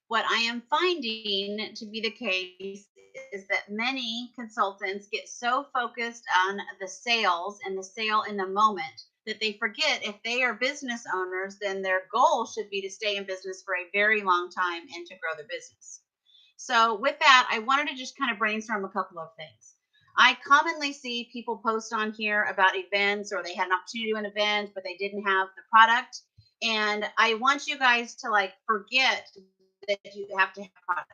What I am finding to be the case is that many consultants get so focused on the sales and the sale in the moment that they forget if they are business owners, then their goal should be to stay in business for a very long time and to grow the business. So, with that, I wanted to just kind of brainstorm a couple of things. I commonly see people post on here about events or they had an opportunity to do an event, but they didn't have the product. And I want you guys to like forget that you have to have product.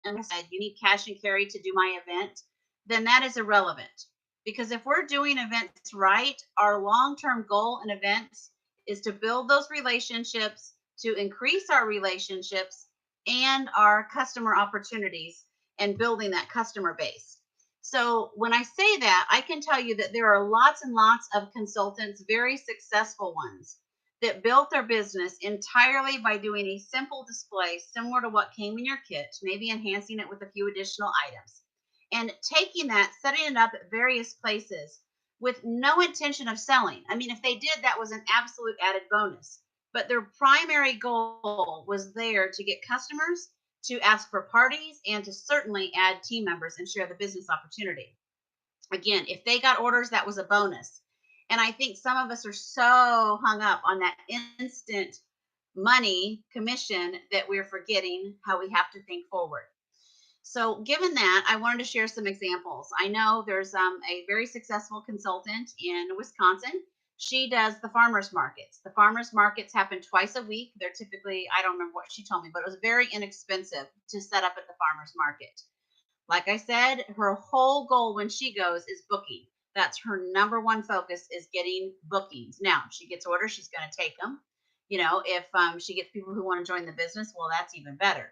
And I said, you need cash and carry to do my event, then that is irrelevant. Because if we're doing events right, our long term goal in events is to build those relationships, to increase our relationships and our customer opportunities and building that customer base. So, when I say that, I can tell you that there are lots and lots of consultants, very successful ones, that built their business entirely by doing a simple display similar to what came in your kit, maybe enhancing it with a few additional items, and taking that, setting it up at various places with no intention of selling. I mean, if they did, that was an absolute added bonus. But their primary goal was there to get customers, to ask for parties, and to certainly add team members and share the business opportunity. Again, if they got orders, that was a bonus. And I think some of us are so hung up on that instant money commission that we're forgetting how we have to think forward. So, given that, I wanted to share some examples. I know there's a very successful consultant in Wisconsin. She does the farmers markets. The farmers markets happen twice a week. They're typically, I don't remember what she told me, but it was very inexpensive to set up at the farmers market. Like I said, her whole goal when she goes is booking. That's her number one focus is getting bookings. Now, if she gets orders, she's going to take them. If she gets people who want to join the business, well, that's even better.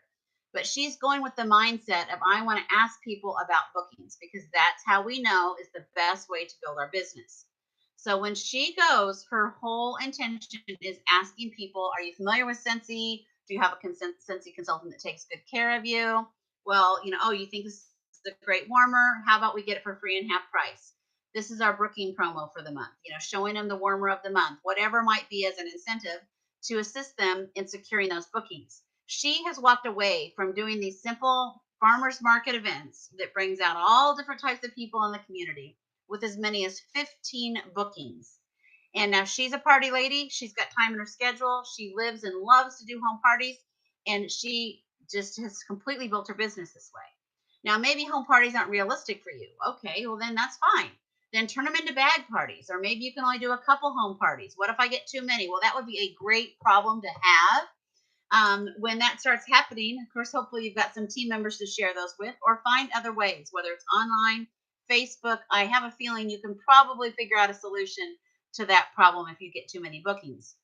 But she's going with the mindset of I want to ask people about bookings because that's how we know is the best way to build our business. So when she goes, her whole intention is asking people, are you familiar with Sensi? Do you have a Sensi consultant that takes good care of you? Well, oh, you think this is a great warmer? How about we get it for free and half price? This is our booking promo for the month, showing them the warmer of the month, whatever might be as an incentive to assist them in securing those bookings. She has walked away from doing these simple farmers market events that brings out all different types of people in the community with as many as 15 bookings. And now she's a party lady. She's got time in her schedule. She lives and loves to do home parties. And she just has completely built her business this way. Now, maybe home parties aren't realistic for you. Okay, well, then that's fine. Then turn them into bag parties, or maybe you can only do a couple home parties. What if I get too many? Well, that would be a great problem to have. When that starts happening, of course, hopefully you've got some team members to share those with, or find other ways, whether it's online, Facebook. I have a feeling you can probably figure out a solution to that problem if you get too many bookings.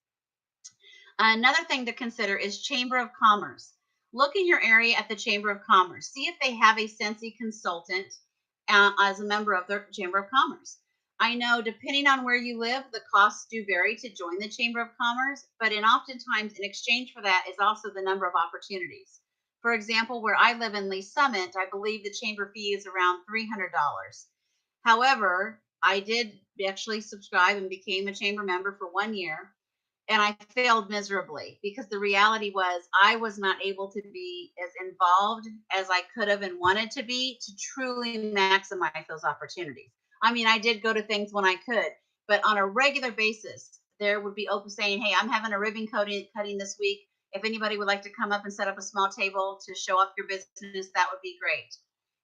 Another thing to consider is Chamber of Commerce. Look in your area at the Chamber of Commerce. See if they have a Sensi consultant as a member of their Chamber of Commerce. I know depending on where you live, the costs do vary to join the Chamber of Commerce, but oftentimes in exchange for that is also the number of opportunities. For example, where I live in Lee Summit, I believe the chamber fee is around $300. However, I did actually subscribe and became a chamber member for 1 year, and I failed miserably because the reality was I was not able to be as involved as I could have and wanted to be to truly maximize those opportunities. I mean, I did go to things when I could, but on a regular basis, there would be open saying, "Hey, I'm having a ribbon cutting this week. If anybody would like to come up and set up a small table to show off your business, that would be great.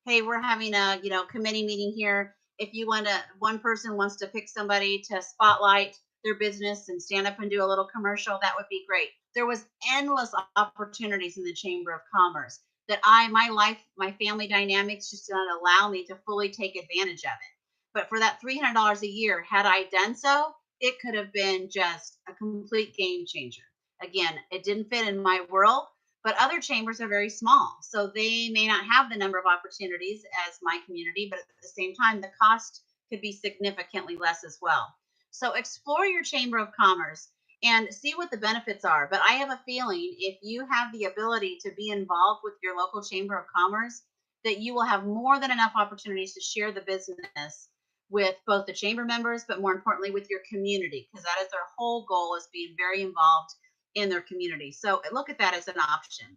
Hey, we're having a committee meeting here. If you want to, one person wants to pick somebody to spotlight their business and stand up and do a little commercial, that would be great." There was endless opportunities in the Chamber of Commerce that my life, my family dynamics just didn't allow me to fully take advantage of it. But for that $300 a year, had I done so, it could have been just a complete game changer. Again, it didn't fit in my world, but other chambers are very small. So they may not have the number of opportunities as my community, but at the same time, the cost could be significantly less as well. So explore your Chamber of Commerce and see what the benefits are. But I have a feeling if you have the ability to be involved with your local Chamber of Commerce, that you will have more than enough opportunities to share the business with both the chamber members, but more importantly with your community, because that is their whole goal is being very involved in their community. So look at that as an option.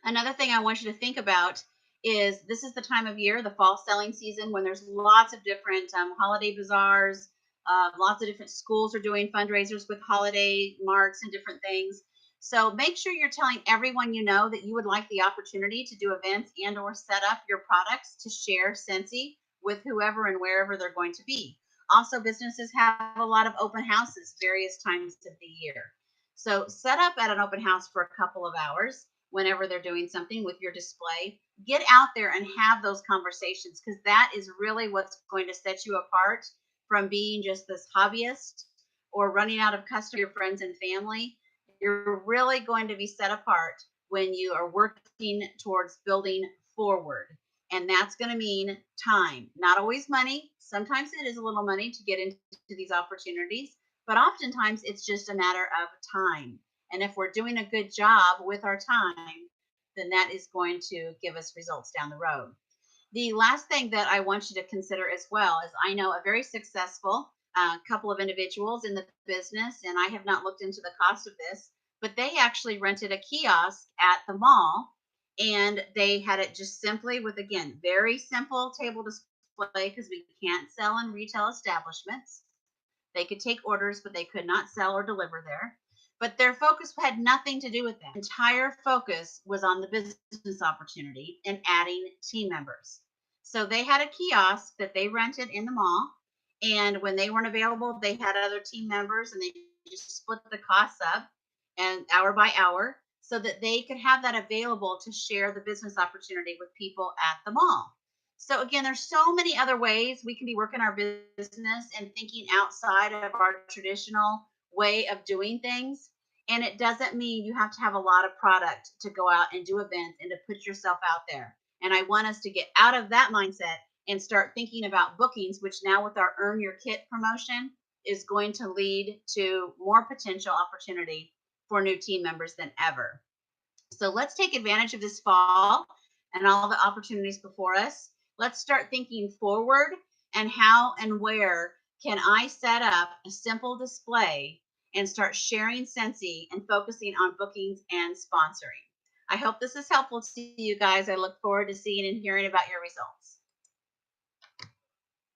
Another thing I want you to think about is this is the time of year, the fall selling season, when there's lots of different holiday bazaars. Lots of different schools are doing fundraisers with holiday marks and different things. So make sure you're telling everyone you know that you would like the opportunity to do events and or set up your products to share Scentsy with whoever and wherever they're going to be. Also, businesses have a lot of open houses various times of the year. So set up at an open house for a couple of hours whenever they're doing something with your display. Get out there and have those conversations, because that is really what's going to set you apart from being just this hobbyist or running out of customers, your friends and family. You're really going to be set apart when you are working towards building forward. And that's going to mean time, not always money. Sometimes it is a little money to get into these opportunities, but oftentimes it's just a matter of time. And if we're doing a good job with our time, then that is going to give us results down the road. The last thing that I want you to consider as well is I know a very successful couple of individuals in the business, and I have not looked into the cost of this, but they actually rented a kiosk at the mall, and they had it just simply with, again, very simple table display, because we can't sell in retail establishments. They could take orders, but they could not sell or deliver there. But their focus had nothing to do with that. Entire focus was on the business opportunity and adding team members. So they had a kiosk that they rented in the mall. And when they weren't available, they had other team members, and they just split the costs up and hour by hour so that they could have that available to share the business opportunity with people at the mall. So again, there's so many other ways we can be working our business and thinking outside of our traditional way of doing things. And it doesn't mean you have to have a lot of product to go out and do events and to put yourself out there. And I want us to get out of that mindset and start thinking about bookings, which now with our Earn Your Kit promotion is going to lead to more potential opportunity for new team members than ever. So let's take advantage of this fall and all the opportunities before us. Let's start thinking forward, and how and where can I set up a simple display and start sharing Scentsy and focusing on bookings and sponsoring. I hope this is helpful to you guys. I look forward to seeing and hearing about your results.